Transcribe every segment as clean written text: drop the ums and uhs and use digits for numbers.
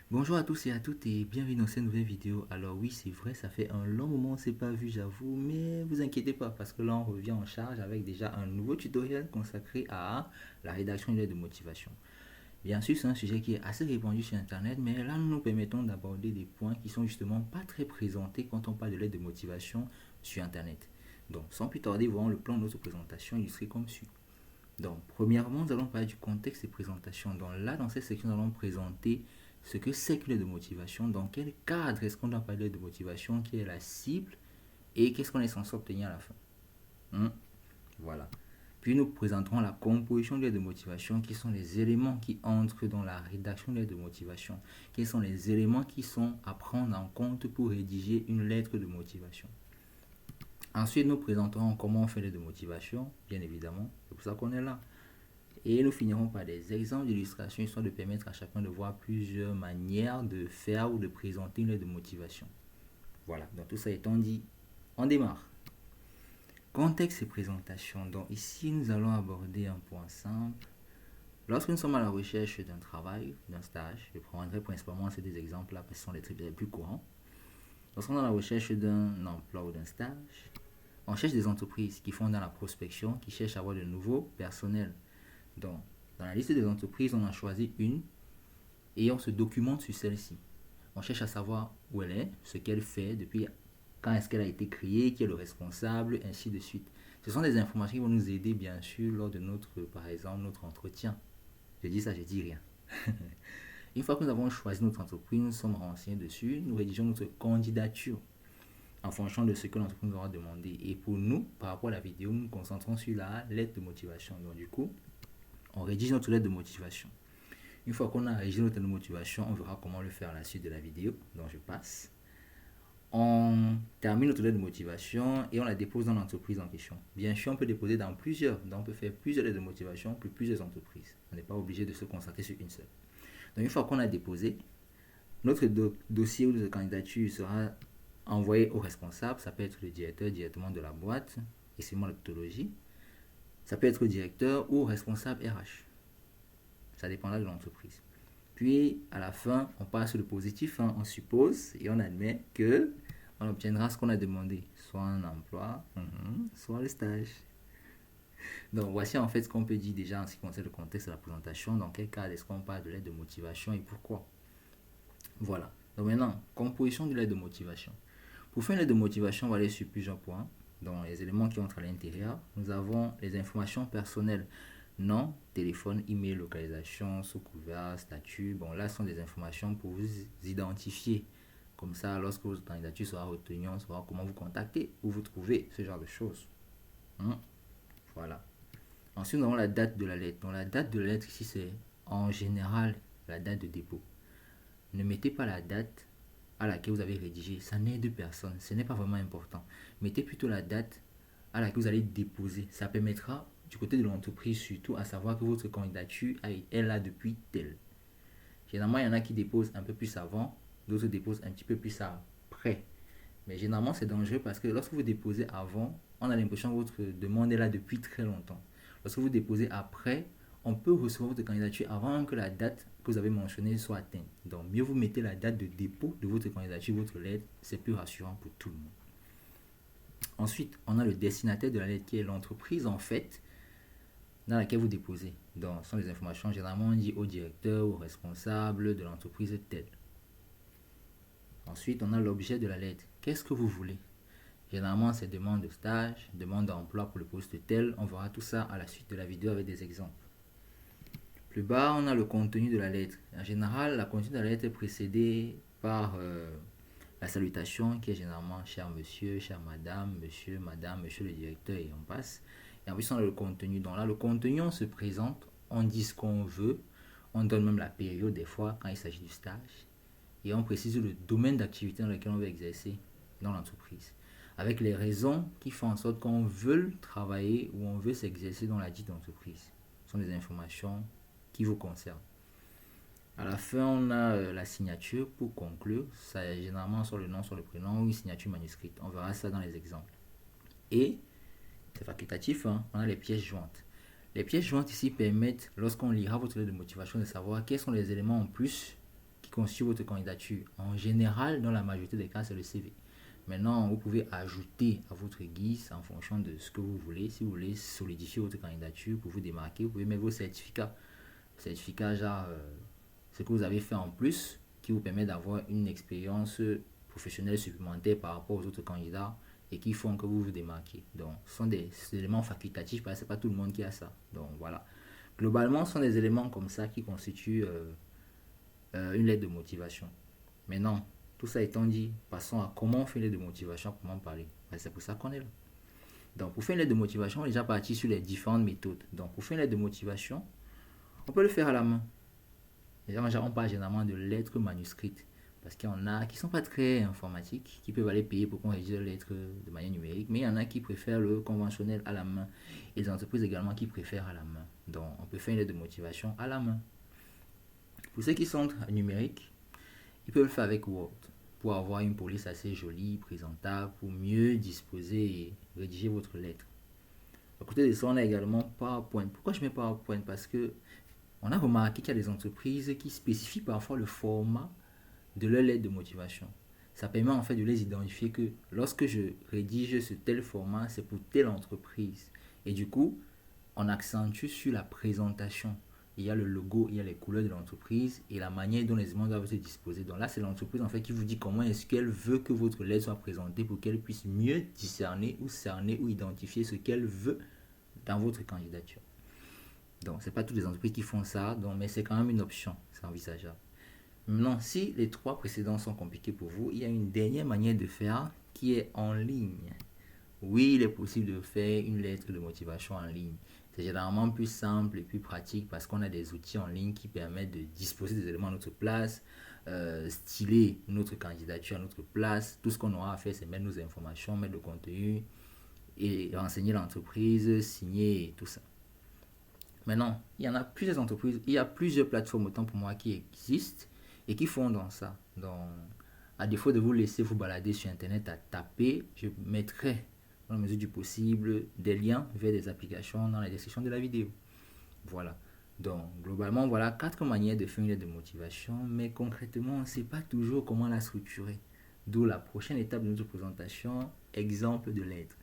Bonjour à tous et à toutes et bienvenue dans cette nouvelle vidéo. Alors oui, c'est vrai, ça fait un long moment qu'on ne s'est pas vu, j'avoue, mais vous inquiétez pas parce que là on revient en charge avec déjà un nouveau tutoriel consacré à la rédaction d'une lettre de motivation. Bien sûr, c'est un sujet qui est assez répandu sur Internet, mais là nous nous permettons d'aborder des points qui sont justement pas très présentés quand on parle de lettre de motivation sur Internet. Donc, sans plus tarder, voyons le plan de notre présentation illustré comme suit. Donc, premièrement, nous allons parler du contexte et présentation. Donc là, dans cette section, nous allons présenter ce que c'est que l'aide de motivation, dans quel cadre est-ce qu'on doit parler de motivation, quelle est la cible et qu'est-ce qu'on est censé obtenir à la fin. Voilà. Puis nous présenterons la composition de l'aide de motivation, qui sont les éléments qui entrent dans la rédaction de l'aide de motivation, quels sont les éléments qui sont à prendre en compte pour rédiger une lettre de motivation. Ensuite, nous présenterons comment on fait l'aide de motivation, bien évidemment, c'est pour ça qu'on est là. Et nous finirons par des exemples d'illustrations, histoire de permettre à chacun de voir plusieurs manières de faire ou de présenter une lettre de motivation. Voilà, donc tout ça étant dit, on démarre. Contexte et présentation. Donc ici, nous allons aborder un point simple. Lorsque nous sommes à la recherche d'un travail, d'un stage, je prendrai principalement ces deux exemples-là parce que ce sont les trucs les plus courants. Lorsqu'on est à la recherche d'un emploi ou d'un stage, on cherche des entreprises qui font dans la prospection, qui cherchent à avoir de nouveaux personnels. Donc, dans la liste des entreprises, on a choisi une et on se documente sur celle-ci. On cherche à savoir où elle est, ce qu'elle fait, depuis quand est-ce qu'elle a été créée, qui est le responsable, ainsi de suite. Ce sont des informations qui vont nous aider, bien sûr, lors de notre, par exemple, notre entretien. Je dis ça, je dis rien. Une fois que nous avons choisi notre entreprise, nous sommes renseignés dessus, nous rédigeons notre candidature en fonction de ce que l'entreprise nous aura demandé. Et pour nous, par rapport à la vidéo, nous nous concentrons sur la lettre de motivation. Donc, du coup, on rédige notre lettre de motivation. Une fois qu'on a rédigé notre lettre de motivation, on verra comment le faire à la suite de la vidéo. Donc, je passe. On termine notre lettre de motivation et on la dépose dans l'entreprise en question. Bien sûr, on peut déposer dans plusieurs. Donc, on peut faire plusieurs lettres de motivation pour plusieurs entreprises. On n'est pas obligé de se concentrer sur une seule. Donc, une fois qu'on a déposé, notre dossier ou notre candidature sera envoyé au responsable. Ça peut être le directeur directement de la boîte, et c'est moi la tautologie. Ça peut être le directeur ou responsable RH. Ça dépendra de l'entreprise. Puis, à la fin, on passe sur le positif, hein, on suppose et on admet que on obtiendra ce qu'on a demandé, soit un emploi, soit le stage. Donc, voici en fait ce qu'on peut dire déjà en ce qui concerne le contexte de la présentation. Dans quel cas est-ce qu'on parle de l'aide de motivation et pourquoi? Voilà. Donc maintenant, composition de l'aide de motivation. Pour faire une lettre de motivation, on va aller sur plusieurs points. Dans les éléments qui entrent à l'intérieur, nous avons les informations personnelles. Nom, téléphone, email, localisation, sous couvert, statut. Bon, là, ce sont des informations pour vous identifier. Comme ça, lorsque votre candidature sera retenue, on saura comment vous contacter, où vous trouvez, ce genre de choses. Voilà. Ensuite, nous avons la date de la lettre. Donc, la date de la lettre ici, c'est en général la date de dépôt. Ne mettez pas la date à laquelle vous avez rédigé. Ça n'aide personne. Ce n'est pas vraiment important. Mettez plutôt la date à laquelle vous allez déposer. Ça permettra, du côté de l'entreprise surtout, à savoir que votre candidature est là depuis tel. Généralement, il y en a qui déposent un peu plus avant, d'autres déposent un petit peu plus après. Mais généralement, c'est dangereux parce que lorsque vous déposez avant, on a l'impression que votre demande est là depuis très longtemps. Lorsque vous déposez après, on peut recevoir votre candidature avant que la date que vous avez mentionnée soit atteinte. Donc, mieux vous mettez la date de dépôt de votre candidature, votre lettre, c'est plus rassurant pour tout le monde. Ensuite, on a le destinataire de la lettre qui est l'entreprise en fait dans laquelle vous déposez. Donc, ce sont des informations généralement dit au directeur, au responsable de l'entreprise telle. Ensuite, on a l'objet de la lettre. Qu'est-ce que vous voulez? Généralement, c'est demande de stage, demande d'emploi pour le poste tel. On verra tout ça à la suite de la vidéo avec des exemples. Plus bas, on a le contenu de la lettre. En général, la contenu de la lettre est précédée par la salutation qui est généralement cher monsieur, chère madame, monsieur le directeur et on passe. Et ensuite, on a le contenu. Donc là, le contenu, on se présente, on dit ce qu'on veut, on donne même la période des fois quand il s'agit du stage et on précise le domaine d'activité dans lequel on veut exercer dans l'entreprise. Avec les raisons qui font en sorte qu'on veut travailler ou on veut s'exercer dans la dite entreprise. Ce sont des informations qui vous concernent. À la fin, on a la signature pour conclure. Ça est généralement sur le nom, sur le prénom ou une signature manuscrite. On verra ça dans les exemples. Et, c'est facultatif, hein, on a les pièces jointes. Les pièces jointes ici permettent, lorsqu'on lira votre lettre de motivation, de savoir quels sont les éléments en plus constitue votre candidature. En général, dans la majorité des cas, c'est le CV. Maintenant, vous pouvez ajouter à votre guise en fonction de ce que vous voulez. Si vous voulez solidifier votre candidature pour vous démarquer, vous pouvez mettre vos certificats. Certificats, genre, ce que vous avez fait en plus, qui vous permet d'avoir une expérience professionnelle supplémentaire par rapport aux autres candidats et qui font que vous vous démarquez. Donc, ce sont des éléments facultatifs parce que ce n'est pas tout le monde qui a ça. Donc, voilà. Globalement, ce sont des éléments comme ça qui constituent une lettre de motivation. Maintenant, tout ça étant dit, passons à comment on fait une lettre de motivation, comment parler. C'est pour ça qu'on est là. Donc, pour faire une lettre de motivation, on est déjà parti sur les différentes méthodes. Donc, pour faire une lettre de motivation, on peut le faire à la main. Déjà, on parle généralement de lettres manuscrites. Parce qu'il y en a qui ne sont pas très informatiques, qui peuvent aller payer pour qu'on rédige les lettres de manière numérique. Mais il y en a qui préfèrent le conventionnel à la main. Et des entreprises également qui préfèrent à la main. Donc, on peut faire une lettre de motivation à la main. Pour ceux qui sont numériques, ils peuvent le faire avec Word pour avoir une police assez jolie, présentable, pour mieux disposer et rédiger votre lettre. À côté de ça, on a également PowerPoint. Pourquoi je mets PowerPoint? Parce que on a remarqué qu'il y a des entreprises qui spécifient parfois le format de leur lettre de motivation. Ça permet en fait de les identifier que lorsque je rédige ce tel format, c'est pour telle entreprise. Et du coup, on accentue sur la présentation. Il y a le logo, il y a les couleurs de l'entreprise et la manière dont les éléments doivent se disposer. Donc là, c'est l'entreprise en fait qui vous dit comment est-ce qu'elle veut que votre lettre soit présentée pour qu'elle puisse mieux discerner ou cerner ou identifier ce qu'elle veut dans votre candidature. Donc, ce n'est pas toutes les entreprises qui font ça, donc, mais c'est quand même une option, c'est envisageable. Maintenant, si les trois précédents sont compliqués pour vous, il y a une dernière manière de faire qui est en ligne. Oui, il est possible de faire une lettre de motivation en ligne. C'est généralement plus simple et plus pratique parce qu'on a des outils en ligne qui permettent de disposer des éléments à notre place, styler notre candidature à notre place. Tout ce qu'on aura à faire, c'est mettre nos informations, mettre le contenu et renseigner l'entreprise, signer et tout ça. Maintenant, il y en a plusieurs entreprises, il y a plusieurs plateformes autant pour moi qui existent et qui font dans ça. Donc, à défaut de vous laisser vous balader sur Internet à taper, je mettrai dans la mesure du possible des liens vers des applications dans la description de la vidéo. Voilà. Donc, globalement, voilà 4 manières de faire une lettre de motivation, mais concrètement, on ne sait pas toujours comment la structurer. D'où la prochaine étape de notre présentation, exemple de lettre.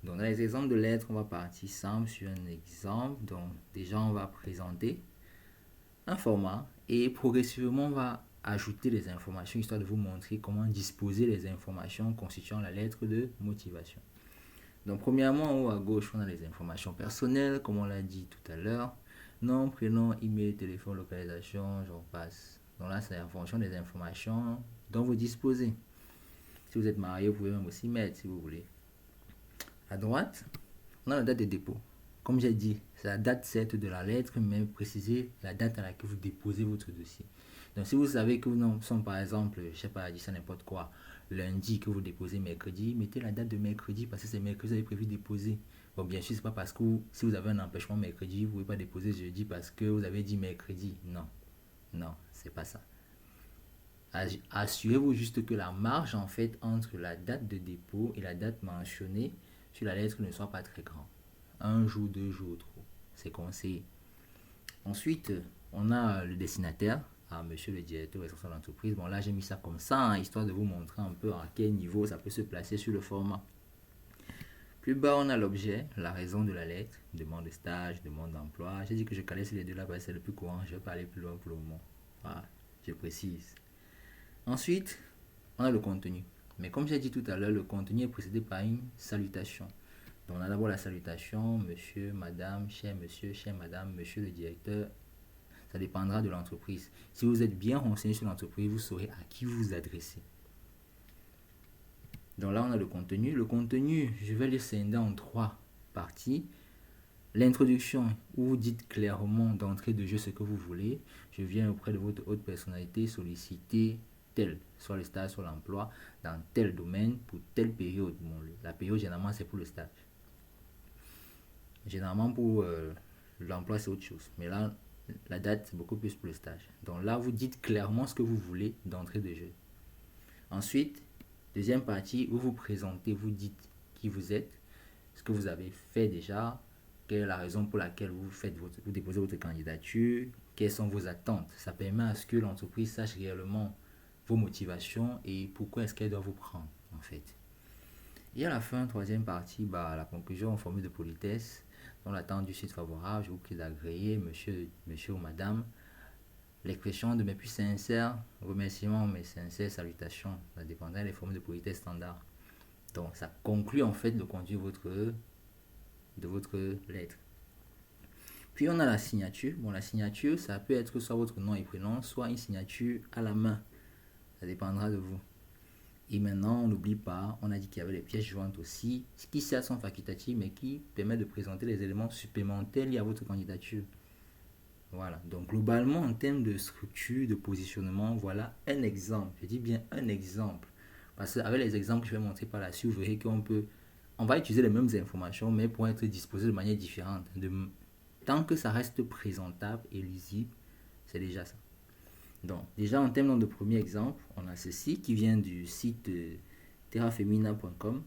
Donc, dans les exemples de lettres, on va partir simple sur un exemple. Donc, déjà, on va présenter un format et progressivement, on va ajouter les informations histoire de vous montrer comment disposer les informations constituant la lettre de motivation. Donc, premièrement, en haut à gauche, on a les informations personnelles, comme on l'a dit tout à l'heure. Nom, prénom, email, téléphone, localisation, j'en passe. Donc là, c'est en fonction des informations dont vous disposez. Si vous êtes marié, vous pouvez même aussi mettre si vous voulez. À droite, on a la date de dépôt. Comme j'ai dit, c'est la date certes de la lettre, mais précisez la date à laquelle vous déposez votre dossier. Donc, si vous savez que nous sommes par exemple, je ne sais pas, dit ça n'importe quoi, lundi que vous déposez mercredi, mettez la date de mercredi parce que c'est mercredi que vous avez prévu de déposer. Bon, bien sûr, c'est pas parce que si vous avez un empêchement mercredi, vous ne pouvez pas déposer jeudi parce que vous avez dit mercredi. Non, non, c'est pas ça. Assurez-vous juste que la marge en fait entre la date de dépôt et la date mentionnée sur la lettre ne soit pas très grande. 1 jour, 2 jours trop. C'est conseillé. Ensuite, on a le destinataire, monsieur le directeur responsable de l'entreprise. Bon, là, j'ai mis ça comme ça, histoire de vous montrer un peu à quel niveau ça peut se placer sur le format. Plus bas, on a l'objet, la raison de la lettre, demande de stage, demande d'emploi. J'ai dit que je calais sur les deux là parce que c'est le plus courant. Je vais pas aller plus loin pour le moment. Voilà, je précise. Ensuite, on a le contenu. Mais comme j'ai dit tout à l'heure, le contenu est précédé par une salutation. Donc, on a d'abord la salutation, monsieur, madame, cher monsieur, chère madame, monsieur le directeur. Ça dépendra de l'entreprise. Si vous êtes bien renseigné sur l'entreprise, vous saurez à qui vous adresser. Donc là, on a le contenu. Le contenu, je vais le scinder en 3 parties. L'introduction, où vous dites clairement d'entrée de jeu ce que vous voulez. Je viens auprès de votre haute personnalité solliciter tel, soit le stage, soit l'emploi, dans tel domaine, pour telle période. Bon, la période, généralement, c'est pour le stage. Généralement, pour l'emploi, c'est autre chose. Mais là, la date, c'est beaucoup plus pour le stage. Donc là, vous dites clairement ce que vous voulez d'entrée de jeu. Ensuite, deuxième partie, où vous présentez, vous dites qui vous êtes, ce que vous avez fait déjà, quelle est la raison pour laquelle vous déposez votre candidature, quelles sont vos attentes. Ça permet à ce que l'entreprise sache réellement vos motivations et pourquoi est-ce qu'elle doit vous prendre, en fait. Et à la fin, troisième partie, la conclusion en formule de politesse. Dans l'attente du site favorable, je vous prie d'agréer monsieur ou madame. L'expression de mes plus sincères remerciements, mes sincères salutations, ça dépendra des formules de politesse standard. Donc, ça conclut en fait le contenu de votre lettre. Puis, on a la signature. Bon, la signature, ça peut être soit votre nom et prénom, soit une signature à la main. Ça dépendra de vous. Et maintenant, on n'oublie pas, on a dit qu'il y avait les pièces jointes aussi, qui certes sont facultatives, mais qui permettent de présenter les éléments supplémentaires liés à votre candidature. Voilà, donc globalement, en termes de structure, de positionnement, voilà un exemple. Je dis bien un exemple. Parce qu'avec les exemples que je vais montrer par la suite, vous verrez on va utiliser les mêmes informations, mais pour être disposé de manière différente. Tant que ça reste présentable et lisible, c'est déjà ça. Donc, déjà en termes de premier exemple, on a ceci qui vient du site terrafemina.com.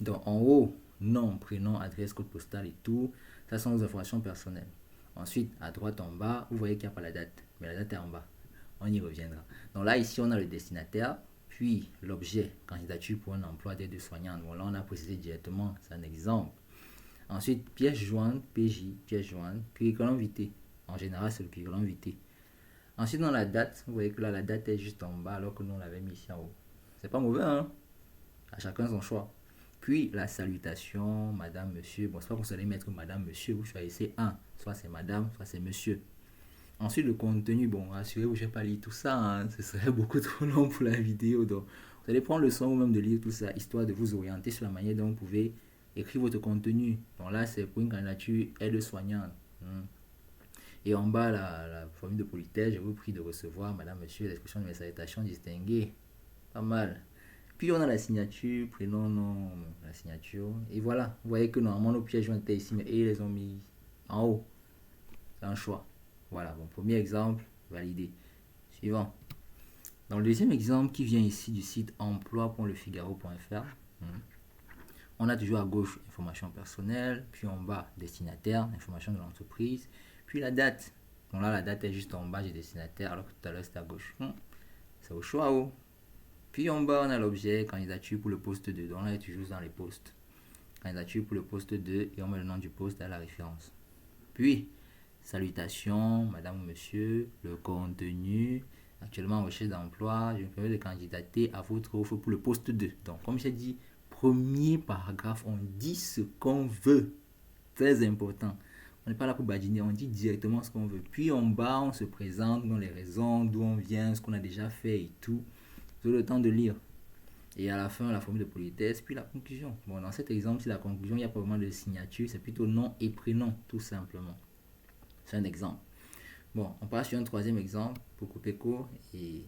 Donc, en haut, nom, prénom, adresse, code postal et tout. Ça sont nos informations personnelles. Ensuite, à droite en bas, vous voyez qu'il n'y a pas la date, mais la date est en bas. On y reviendra. Donc là, ici, on a le destinataire, puis l'objet, candidature pour un emploi d'aide-soignante. Bon, là, on a précisé directement, c'est un exemple. Ensuite, pièce jointe, PJ, pièce jointe, curriculum vitae. En général, c'est le curriculum vitae. Ensuite, dans la date, vous voyez que là, la date est juste en bas, alors que nous, on l'avait mis ici en haut. C'est pas mauvais, hein? À chacun son choix. Puis la salutation, madame, monsieur. Bon, c'est pas que vous allez mettre madame, monsieur, vous choisissez un. Soit c'est madame, soit c'est monsieur. Ensuite, le contenu, bon, rassurez-vous, je ne vais pas lire tout ça, hein, ce serait beaucoup trop long pour la vidéo. Donc, vous allez prendre le soin vous-même de lire tout ça, histoire de vous orienter sur la manière dont vous pouvez écrire votre contenu. Donc là, c'est pour une candidature aide-soignante. Et en bas, la formule de politesse, je vous prie de recevoir, madame, monsieur, l'expression de mes salutations distinguées. Pas mal. Puis on a la signature, prénom, nom, la signature. Et voilà, vous voyez que normalement nos pièces jointes étaient ici, mais ils les ont mis en haut. C'est un choix. Voilà, bon, premier exemple, validé. Suivant. Dans le deuxième exemple qui vient ici du site emploi.lefigaro.fr, on a toujours à gauche information personnelle, puis en bas destinataire, information de l'entreprise, puis la date. Bon là, la date est juste en bas du destinataire, alors que tout à l'heure c'était à gauche. C'est au choix, oh. Puis en bas, on a l'objet candidature pour le poste 2. Donc là, on est toujours dans les postes. Candidature pour le poste 2 et on met le nom du poste à la référence. Puis, salutations, madame ou monsieur, le contenu. Actuellement en recherche d'emploi, je me permets de candidater à votre offre pour le poste 2. Donc, comme j'ai dit, premier paragraphe, on dit ce qu'on veut. Très important. On n'est pas là pour badiner, on dit directement ce qu'on veut. Puis en bas, on se présente dans les raisons, d'où on vient, ce qu'on a déjà fait et tout. Vous avez le temps de lire. Et à la fin, la formule de politesse, puis la conclusion. Bon, dans cet exemple, si la conclusion, il n'y a pas vraiment de signature, c'est plutôt nom et prénom, tout simplement. C'est un exemple. Bon, on passe sur un troisième exemple pour couper court et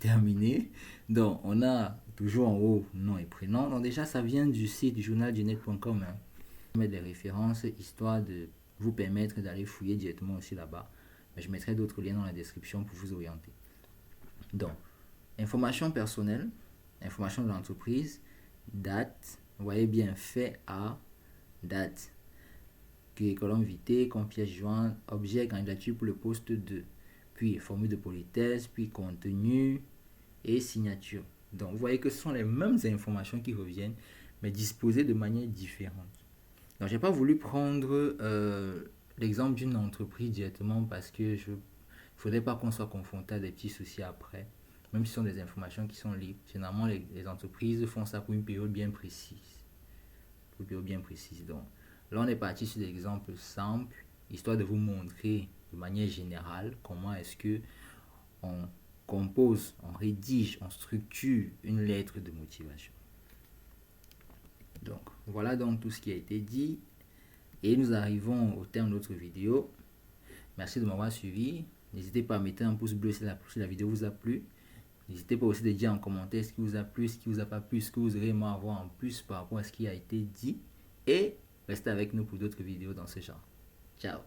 terminer. Donc, on a toujours en haut nom et prénom. Donc, déjà, ça vient du site journaldunet.com. Je vais mettre des références histoire de vous permettre d'aller fouiller directement aussi là-bas. Mais je mettrai d'autres liens dans la description pour vous orienter. Donc, information personnelle, information de l'entreprise, date, vous voyez bien, fait à, date, curriculum vitae, comme pièce jointe, objet, candidature pour le poste 2, puis formule de politesse, puis contenu et signature. Donc, vous voyez que ce sont les mêmes informations qui reviennent, mais disposées de manière différente. Donc, je n'ai pas voulu prendre l'exemple d'une entreprise directement parce que il ne faudrait pas qu'on soit confronté à des petits soucis après. Même si ce sont des informations qui sont libres. Généralement, les entreprises font ça pour une période bien précise. Donc, là, on est parti sur des exemples simples, histoire de vous montrer de manière générale comment est-ce que on compose, on rédige, on structure une lettre de motivation. Donc, voilà donc tout ce qui a été dit. Et nous arrivons au terme de notre vidéo. Merci de m'avoir suivi. N'hésitez pas à mettre un pouce bleu si la vidéo vous a plu. N'hésitez pas aussi de dire en commentaire ce qui vous a plu, ce qui vous a pas plu, ce que vous aurez aimé avoir en plus par rapport à ce qui a été dit. Et restez avec nous pour d'autres vidéos dans ce genre. Ciao.